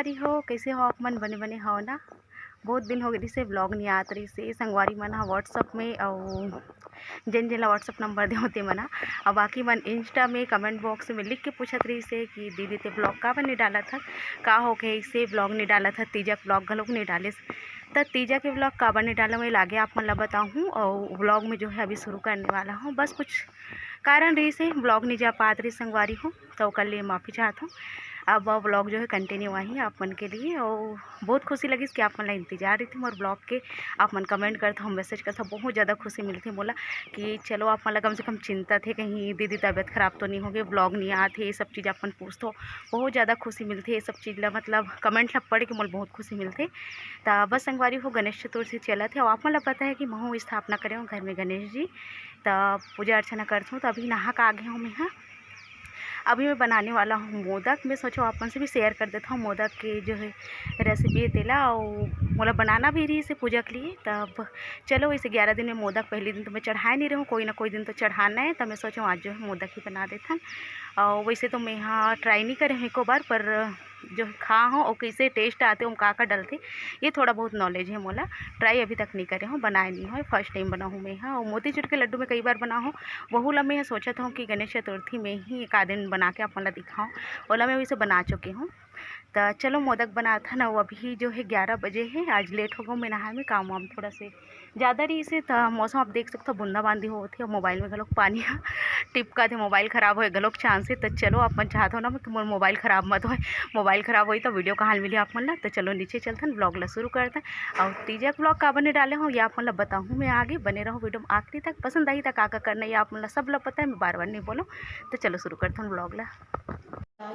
संगवारी हो, कैसे हो आप मन? बने बने हो ना? बहुत दिन हो गए से ब्लॉग नहीं आत रही से संगवारी मन हा व्हाट्सअप में और जिन जिन व्हाट्सअप नंबर दे होते मना और बाकी मन इंस्टा में कमेंट बॉक्स में लिख के पूछत रही से कि दीदी ते ब्लॉग का बन नहीं डाला था, का हो के इसे ब्लॉग नहीं डाला था, तीजा ब्लॉग घलोक नहीं डाले। तो तीजा के ब्लॉग का बन नहीं डाला मैं लागे आप मन ला बताऊँ और ब्लॉग में जो है अभी शुरू करने वाला हूँ। बस कुछ कारण रही से ब्लॉग नहीं जा पात रही संगवारी हूँ, तो कल लिए माफ़ी चाहता हूँ। अब ब्लॉग जो है कंटिन्यू वहीं आप मन के लिए और बहुत खुशी लगी कि आप मन ला इंतजार रही थी मोर ब्लॉग के। आप मन कमेंट करता हूँ, मैसेज करता हूँ, बहुत ज़्यादा खुशी मिलती बोला कि चलो आप मन ला कम से कम चिंता थे कहीं दीदी तबीयत ख़राब तो नहीं होगी, ब्लॉग नहीं आते, ये सब चीज़ अपन पूछते हो, बहुत ज़्यादा खुशी मिलती है ये सब चीज़ ला, मतलब कमेंट ला पढ़ के मोल बहुत खुशी मिलती। तो बस संगवारी हो गणेश चतुर्थी चला थे और आप मन ला पता है कि महू स्थापना करे हूँ घर में गणेश जी, तो पूजा अर्चना करती हूँ। तो अभी नहा का आगे हूँ मैं। हाँ, अभी मैं बनाने वाला हूँ मोदक। मैं सोचो अपन से भी शेयर कर देता हूँ मोदक की जो है रेसिपी तेला और मोला बनाना भी रही से पूजा के लिए। तब चलो इसे 11 दिन में मोदक, पहले दिन तो मैं चढ़ाए नहीं रहूँ, कोई ना कोई दिन तो चढ़ाना है, तो मैं सोचूँ आज जो है मोदक ही बना देता। और वैसे तो मैं यहाँ ट्राई नहीं करे एक बार, पर जो खा हूँ और कैसे टेस्ट आते हम का डलते ये थोड़ा बहुत नॉलेज है मोला। ट्राई अभी तक नहीं करे हूँ, बनाए नहीं हो, फर्स्ट टाइम बना हूँ मैं यहाँ। और मोतीचूर के लड्डू में कई बार बना हूँ, वहू ला मैं सोचत हूँ कि गणेश चतुर्थी में ही एक आध दिन बना के अपन ला दिखाऊँ, ओला मैं वैसे बना चुकी हूँ। तो चलो मोदक बना था ना, वो अभी जो है 11 बजे है, आज लेट हो गया मैं नहाए में, काम वाम थोड़ा से ज़्यादा रही से। तो मौसम आप देख सकते हो बूंदाबांदी होती है, मोबाइल में गलोक पानी टिपका थे, मोबाइल ख़राब हो गलोक चांस है। तो चलो अपन चाहते हो ना कि मोर मोबाइल ख़राब मत हो, मोबाइल ख़राब हुई तो वीडियो कहाँ मिली आप मन ला। तो चलो नीचे चलते हैं, ब्लॉग ला शुरू करते हैं। और तीजा ब्लॉग का बने डाले हूँ या आप मन ला बताऊँ मैं आगे, बने रहो वीडियो में आखिरी तक। पसंद आई तक का करना ये आप मन ला सब ला पता है, मैं बार बार नहीं बोलूँ। तो चलो शुरू करते हैं ब्लॉग ला।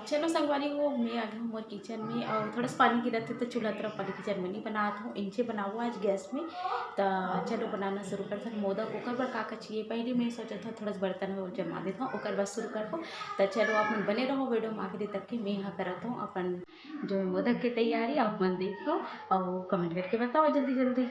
चलो संगवारी हो, मैं आ गई हूँ मोर किचन में और थोड़ा सा पानी गिरा थे तो चूल्हा तरफ वाले किचन में नहीं बनाता हूँ, इंचे बनाऊँ आज गैस में। तो चलो बनाना शुरू करते हैं मोदक। ओकर बर का चाहिए पहले मैं सोचा था थोड़ा सा बर्तन में जमा देता हूँ, ओकर बाद शुरू करता हूँ। तो चलो आप मन बने रहो वीडियो में आखिरी तक के, मैं यहाँ करता हूँ अपन जो मोदक की तैयारी, आप मन देखो और कमेंट करके बताओ जल्दी जल्दी।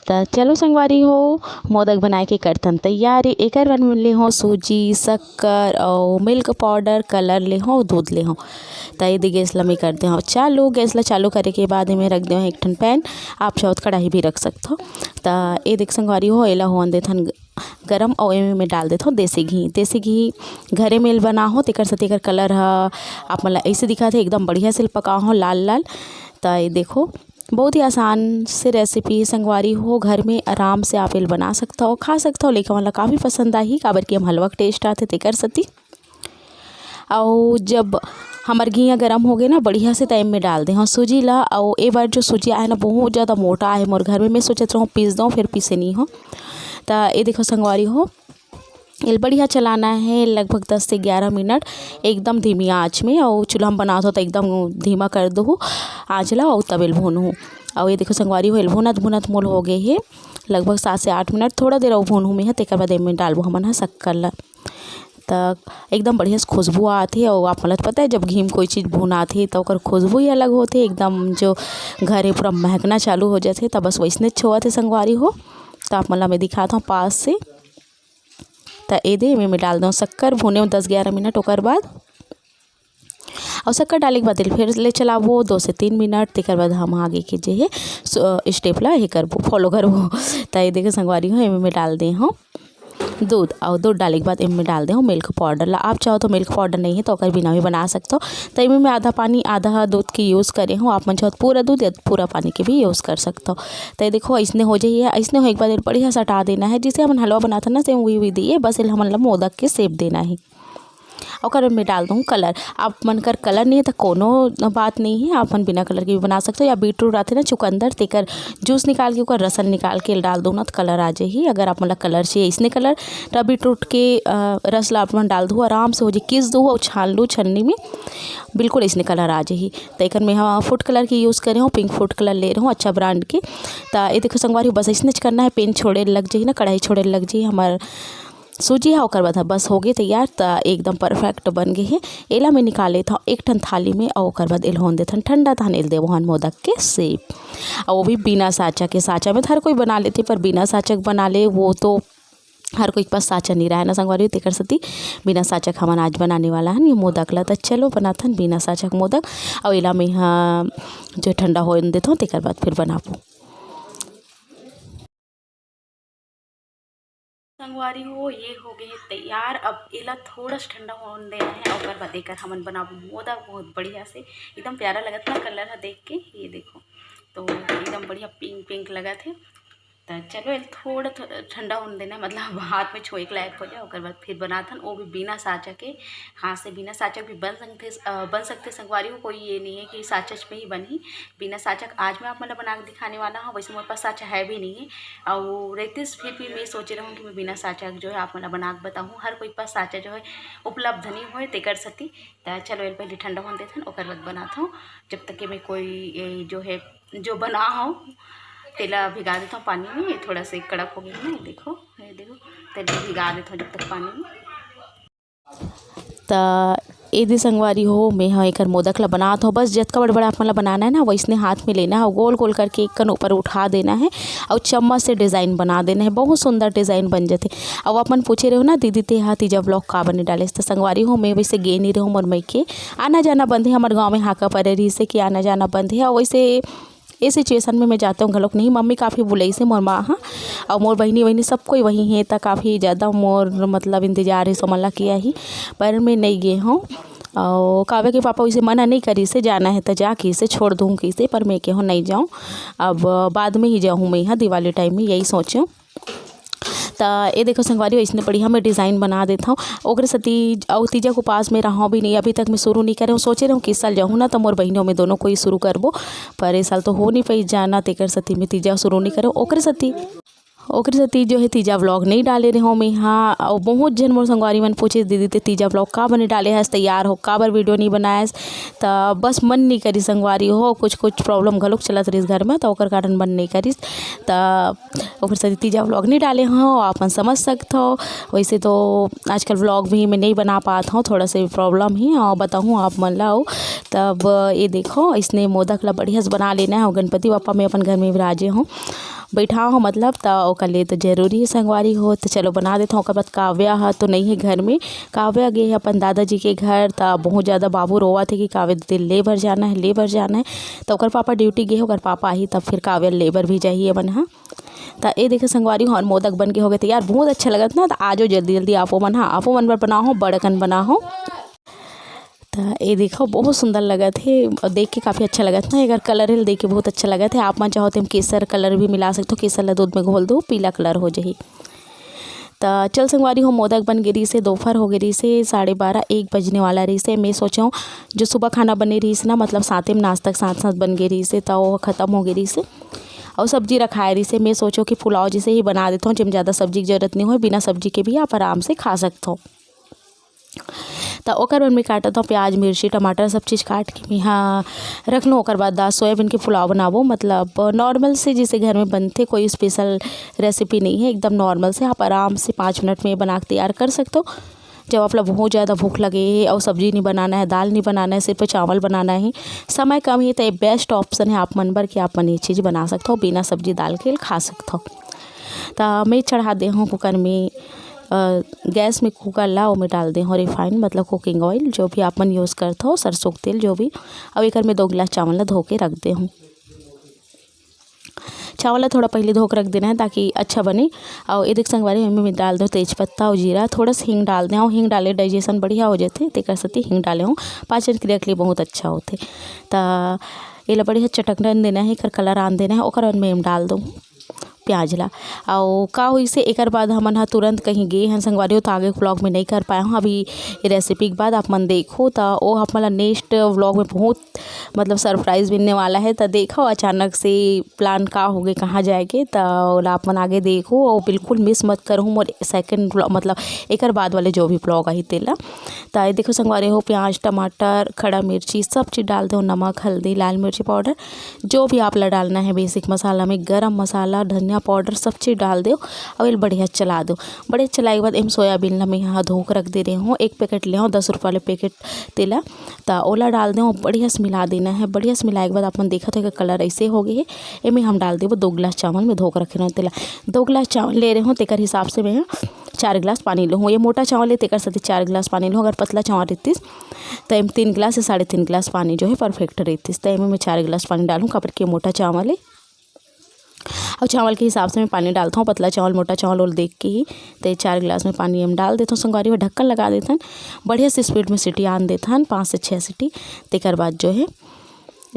तो चलो संगवारी हो, मोदक बनाए के करथन तैयारी। एकर बर में ले हो सूजी, शक्कर और मिल्क पाउडर, कलर ले हो, दूध ले हो। तो ये गैस ला मैं कर दे हो चालू। गैस ला चालू करे के बाद में रख दे हो एक ठन पैन, आप चाहो तो कढ़ाई भी रख सकते हो। तो ये देख संगवारी हो, एला होन देथन गरम और एमे में डाल देते हो देसी घी। देसी घी घरे मेल बना हो तेकर से तेकर कलर हा आप मतलब ऐसे दिखा थे, एकदम बढ़िया से पका हो लाल लाल। तो ये देखो बहुत ही आसान से रेसिपी संगवारी हो, घर में आराम से आप बना सकते हो, खा सकते हो। लेकिन वाला काफ़ी पसंद आई, काबर कि हम हलवा का टेस्ट आते तेकर सती। और जब हमार घी गरम हो गए ना बढ़िया से, टाइम में डाल दे हाँ सूजी ला। और एक बार जो सूजी आए ना बहुत ज़्यादा मोटा है मोर घर में, मैं सोचत रहूँ पीस दूँ, फिर पीसे नहीं हो। तो ये देखो संगवारी हो, ये बढ़िया चलाना है लगभग 10 से 11 मिनट एकदम धीमी आंच में। और चूल्हा में बनाते हो तो एकदम धीमा कर दो आँच ला और तब भूनू। और ये देखो संगवारी हो, भुनत भुनत मोल हो गए है लगभग 7 से 8 मिनट, थोड़ा देर और भूनू में है। तेकर बाद में डालबो हमन हा शक्कर ला। तो एकदम बढ़िया से खुशबू आती है। और आप मतलब पता है जब घी में कोई चीज़ भुनाती तो ओकर खुशबू ही अलग होती है, एकदम जो घरे पूरा महकना चालू हो जाते। तो बस वैसने छुआ थे संगवारी हो। तो आप मतलब मैं दिखाता हूँ पास से। तो ये दे मैं डाल दूँ शक्कर, भुने 10-11 मिनट। ओकर बाद और शक्कर डाले के बाद फिर ले चलाबो 2 से 3 मिनट। तेकर बाद हम आगे के जे है स्टेप ला ये करबो, फॉलो करबो। तो ये देखे संगवारी हो, मैं डाल दे हूँ दूध और दूध डाले के बाद इनमें डाल दे मिल्क पाउडर ला। आप चाहो तो मिल्क पाउडर नहीं है तो ओकर बिना भी बना सकते हो। तो इनमें मैं आधा पानी आधा दूध की यूज़ करे हूँ। आप मन चाहो तो पूरा दूध या पूरा पानी के भी यूज़ कर सकते हो। तो ये देखो ऐसने हो जाइए। ऐसने हो एक बार बढ़िया से हटा देना है। जिसे हम हलवा बनाता ना सेम वही दिए, बस हम मोदक के शेप देना है। और में डाल दूँ कलर। आप मन कर कलर नहीं है तो कोनो बात नहीं है, आप मन बिना कलर के भी बना सकते हो। या बीटरूट आते ना चुकंदर तेकर जूस निकाल के ओकर रसन निकाल के डाल दो ना तो कलर आ जाही। अगर आप मतलब कलर चाहिए इसने कलर तो बीटरूट के रस ला आप मन डाल दो, आराम से हो जाए, किस दो और छान लो छन्नी में, बिल्कुल इसने कलर आ जाही। तो एक में हाँ फूड कलर की यूज़ करे हूँ, पिंक फूड कलर ले रहा हूँ अच्छा ब्रांड के। तो ये देखो संगवारी बस इसने करना है, पेन छोड़े लग जाही ना, कढ़ाई छोड़े लग जाही हमार सूजी है। ओकर बाद बस हो गए तैयार। तो एकदम परफेक्ट बन गए है। एला में निकाले था एक ठन थाली में और ओकर बाद एल होन देथन ठंडा था एल देव हन मोदक के शेप। और वो भी बिना साँचा के। साँचा में तो हर कोई बना लेते पर बिना साँचा के बना ले वो तो हर कोई के पास साँचा नहीं रहा है ना संगवारी, तेकर सती बिना साँचा के हमन आज बनाने वाला है ये मोदक ला। तो चलो बनाथन बिना साँचा के मोदक। और एला में हाँ जो ठंडा हो देता हूँ तेकर बाद फिर बनाबो। संगवारी हो ये हो गए तैयार। अब एला थोड़ा सा ठंडा होने देना है और बाद देकर हमन बनाबो मोदक बहुत बढ़िया से। एकदम प्यारा लगत ना कलर है देख के, ये देखो तो एकदम बढ़िया पिंक पिंक लगत है। तो चलो ये थोड़ा ठंडा होने देना है, मतलब हाथ में छुए के लायक हो जाए। और बाद फिर बनाथन वो भी बिना साँचा के। हाथ से बिना साँचा भी बन सकते संगवारी हो, कोई ये नहीं है कि साँचा में ही बनी। बिना साँचा आज मैं आप मतलब बना के दिखाने वाला हूँ। वैसे मेरे पास साँचा है भी नहीं है और रहते फिर भी मैं सोच रहा हूँ कि मैं बिना साँचा जो है आप मतलब बना के बताऊँ। हर कोई पास साँचा जो है उपलब्ध नहीं हो तेकर सती। तो चलो ये पहले ठंडा होने देथन और बाद बनाता हूँ। जब तक कि मैं कोई जो है जो बना हूँ तेला भिगा देता हूँ पानी में, थोड़ा सा कड़क हो गया ना, देखो ये देखो तेला भिगा देता हूँ जब तक पानी में। तो ये संगवारी हो मैं हाँ एक मोदक ला बनाता हूँ। बस जितना बड़ा बड़ा आप मतलब बनाना है ना वैसने हाथ में लेना है और गोल गोल करके एक कन ऊपर उठा देना है और चम्मच से डिज़ाइन बना देना है। बहुत सुंदर डिज़ाइन बन जाते। अब अपन पूछे रहे हो ना दीदी ते हाँ तीजा ब्लॉग का बने डाले। तो संगवारी हो मैं वैसे गे नहीं रहूँ, मोर मई के आना जाना बंद है। हमारे गाँव में हाका परे रही से कि आना जाना बंद है। और वैसे इस सिचुएशन में मैं जाता हूँ घलोक नहीं। मम्मी काफ़ी बुलाई से मोर माँ हाँ और मोर बहनी वहनी सब कोई वहीं है। तो काफ़ी ज़्यादा मोर मतलब इंतजार है समझला किया ही, पर मैं नहीं गए हूँ। और काव्या के पापा उसे मना नहीं करी से जाना है तो जा की से छोड़ दूँ की से, पर मैं कहूँ नहीं जाऊँ, अब बाद में ही जाऊँ मैं हाँ दिवाली टाइम में, यही सोचूँ। तो ये देखो संगवारी इसने बढ़िया मैं डिज़ाइन बना देता हूँ। ओकरे सती और तीजा को पास में रहा भी नहीं, अभी तक मैं शुरू नहीं करे हूँ। सोचे रहा हूँ किस साल जाऊँ ना तो मोर बहनों में दोनों को ही शुरू करबो, पर इस साल तो हो नहीं पाई जाना तेकर सती में तीजा शुरू नहीं करे। ओकरे सती जो है तीजा व्लॉग नहीं डाले रहे हो मैं हाँ। और बहुत जन मोर संगवारी मन पूछे दीदी ते तीजा व्लॉग का बने डाले हस तैयार हो का बार वीडियो नहीं बनाएस। तो बस मन नहीं करी संगवारी हो, कुछ प्रॉब्लम घलोक चलत रही घर में तो ओकर कारण मन नहीं करिस। तो ओकर सती तीजा व्लॉग नहीं डाले हो, आप समझ सकते हो। वैसे तो आजकल व्लॉग भी मैं नहीं बना पाता हूँ, थोड़ा सा प्रॉब्लम ही और बताऊँ आप मन लाओ। तब ये देखो इसने मोदक ला बढ़िया से बना लेना है। और गणपति बापा मैं अपन घर में विराजे हूँ बैठा हूँ मतलब, तो ओकर लिए तो जरूरी है संगवारी हो। तो चलो बना देता हूँ। ओकर बाद काव्या है तो नहीं है घर में, काव्या गए अपन दादाजी के घर। तो बहुत ज़्यादा बाबू रोवा थे कि काव्या दीदी लेबर जाना है लेबर जाना है। तो ओकर पापा ड्यूटी गए, ओकर पापा आई तब फिर काव्या लेबर भी जाइए बन हाँ। तो ये देखे संगवारी हो और मोदक बन के हो गए तैयार। बहुत अच्छा लगता ना, तो आज जल्दी जल्दी आपो मन हाँ आपो मन पर बनाओ बड़कन बनाओ। तो ये देखो बहुत सुंदर लगा थे और देख के काफ़ी अच्छा लगा था ना। अगर कलर है देख के बहुत अच्छा लगा था। आप मन चाहो तो केसर कलर भी मिला सकते हो, केसर ला दूध में घोल दो पीला कलर हो जाही। तो चल संगवारी हो मोदक बन गई से दोपहर हो गई से 12:30-1 बजने वाला रही से। मैं सोचा जो सुबह खाना बने रही से ना मतलब साथ में नाश्ता साथ साथ बन गई रही से, तो वो ख़त्म हो गई रही से और सब्जी रखाए रही से। मैं सोचो कि पुलाव जैसे ही बना देता हूँ, जिसमें ज़्यादा सब्जी की जरूरत नहीं हो, बिना सब्जी के भी आप आराम से खा सकते हो। तो ओकर बाद में काटत हूँ प्याज मिर्ची टमाटर सब चीज़ काट के मैं हाँ रख लूँ। ओकर बाद दाल सोयाबीन के पुलाव बनाबो, मतलब नॉर्मल से जैसे घर में बनते, कोई स्पेशल रेसिपी नहीं है, एकदम नॉर्मल से आप आराम से 5 मिनट में बना के तैयार कर सकते हो। जब आप लोग बहुत ज़्यादा भूख लगे और सब्जी नहीं बनाना है, दाल नहीं बनाना है, सिर्फ चावल बनाना है, समय कम है, तो ये बेस्ट ऑप्शन है आप मन भर कि आप मन ये चीज़ बना सकते हो, बिना सब्जी दाल के खा सकते हो। तो मैं चढ़ा दे हूँ कुकर में, गैस में कुकर ला और में डाल दे हूँ रिफाइंड मतलब कुकिंग ऑयल, जो भी आप मन यूज़ करते हो, सरसों का तेल जो भी। अब एक में 2 गिलास चावल ला धो के रख दे हूँ। चावल थोड़ा पहले धो के रख देना है ताकि अच्छा बने। और ये देख संगवारी में डाल दो तेजपत्ता और जीरा, थोड़ा सा हींग डाल दें। हींग डाले डाइजेशन बढ़िया हो जाते, तेकर सती हींग डाले हूँ, पाचन क्रिया के लिए बहुत अच्छा होते। तो ये बढ़िया चटकन देना है, एकर कलर आन देना है। ओकर बाद में डाल दो प्याज ला। और का हुई से एक बाद हमन हा तुरंत कहीं गए हैं संगवारी हो, तो आगे व्लॉग में नहीं कर पाए हूँ। अभी ये रेसिपी के बाद आप मन देखो तो वो आप मतलब नेक्स्ट व्लॉग में बहुत मतलब सरप्राइज़ मिलने वाला है। तो देखो अचानक से प्लान का हो गए कहाँ जाएंगे, तो आप मन आगे देखो और बिल्कुल मिस मत करो मोर सेकंड मतलब एक बाद वाले जो भी व्लॉग आई तेला। तो ये देखो संगवारी हो, प्याज टमाटर खड़ा मिर्ची सब चीज़ डाल दो, नमक हल्दी लाल मिर्ची पाउडर जो भी आप ला डालना है, बेसिक मसाला में गरम मसाला धनिया पाउडर सब चीज़ डाल दो और ये बढ़िया चला दो। बढ़िया चलाए के बाद एम सोयाबीन ला मैं यहाँ धो के रख दे रही हूँ। एक पैकेट ले हूँ 10 रुपये वाले पैकेट तेला, तो ओला डाल दें, बढ़िया से मिला देना है। बढ़िया से मिलाए के बाद अपन देखा तो कलर ऐसे हो गए है। एमें हम डाल देव 2 गिलास चावल में धो के रखे रहे तेला। 2 गिलास चावल ले रहे हूँ, तेकर हिसाब से मैं 4 गिलास पानी लूँ। ये मोटा चावल है तेकर साथ 4 गिलास पानी लूँ। अगर पतला चावल रहती तो एम 3 गिलास से 3.5 गिलास पानी जो है परफेक्ट रहती। तो एम मैं 4 गिलास पानी डालूँ, कबर के मोटा चावल है और चावल के हिसाब से मैं पानी डालता हूँ। पतला चावल मोटा चावल और देख के ही तो 4 गिलास में पानी हम डाल देता हूँ। संगवारी में ढक्कन लगा देता हन, बढ़िया से स्पीड में सीटी आन देता हन 5 से 6 सीटी। तेकर बाद जो है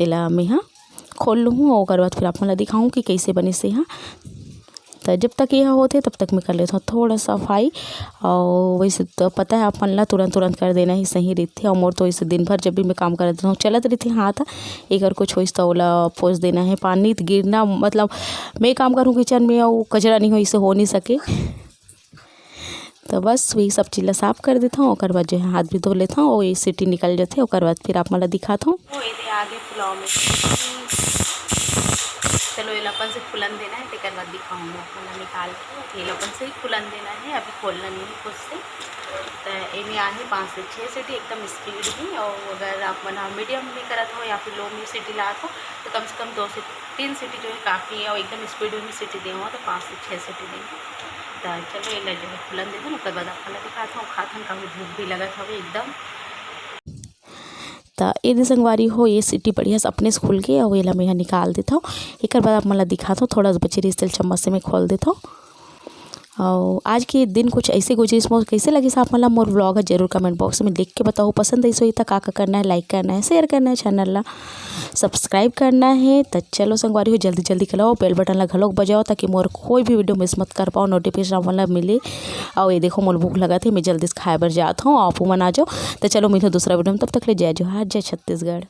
एला मैं यहाँ खोल लूँ और ओकर बाद फिर आप मला दिखाऊँ कि कैसे बने से यहाँ। तो जब तक यह होते तब तक मैं कर लेता हूँ थोड़ा सफाई। और वैसे तो पता है आप मन ला तुरंत कर देना ही सही रहती है। और मोर तो इसे दिन भर जब भी मैं काम करती हूँ चलत रहती हाथ एक कुछ हो तो ओला पोंछ देना है। पानी गिरना मतलब मैं काम करूँ किचन में और कचरा नहीं हो, इसे हो नहीं सके। तो बस वही सब चीज़ साफ कर देता हूँ। और बाद जो है हाथ भी धो लेता हूँ और ये सीटी निकल जाते हैं। और बाद फिर आप मला दिखाता हूँ। आगे पुलाव में चलो ये अपन से फुलन देना है, तेकर बाद दिखाऊंगा अपन निकाल के। ये अपन से ही फुलन देना है, अभी खोलना नहीं है खुद से। तो इनमें आहे 5 से 6 सीटी एकदम स्पीड ही। और अगर आप मना मीडियम में करत हो या फिर लो में सीटी लात हो तो कम से कम 2 से 3 सीटी जो है काफ़ी है। और एकदम स्पीड में सीटी दे हो तो 5 से 6 सीटी देंगे। तो चलो ये जो है फुलन दे दो, उसके बाद आपको दिखाता हूँ। खाथन का भूख भी लगत हो एकदम। तो ये संगवारी हो ये सीटी बढ़िया से अपने से खुल के और ये मैं निकाल देता हूँ। एक बाद आप मला दिखाता हूँ, थोड़ा सा बचे रही तेल चम्मच से मैं खोल देता हूँ। और आज के दिन कुछ ऐसे गुजरिश मोर कैसे लगे आप मला मोर व्लॉग है जरूर कमेंट बॉक्स में लिख के बताओ। पसंद ऐसे हुई तो का करना है, लाइक करना है, शेयर करना है, चैनल ला सब्सक्राइब करना है। तो चलो संगवारी हो जल्दी करो, बेल बटन ला घलोक बजाओ ताकि मोर कोई भी वीडियो मिस मत कर पाओ, नोटिफिकेशन मतलब मिले। और ये देखो मोर भूख लगा थी, मैं जल्दी से खाए बर जाता हूँ, आप मन आ जाओ। तो चलो मिलो दूसरा वीडियो में, तब तक ले जय जोहार, जय छत्तीसगढ़।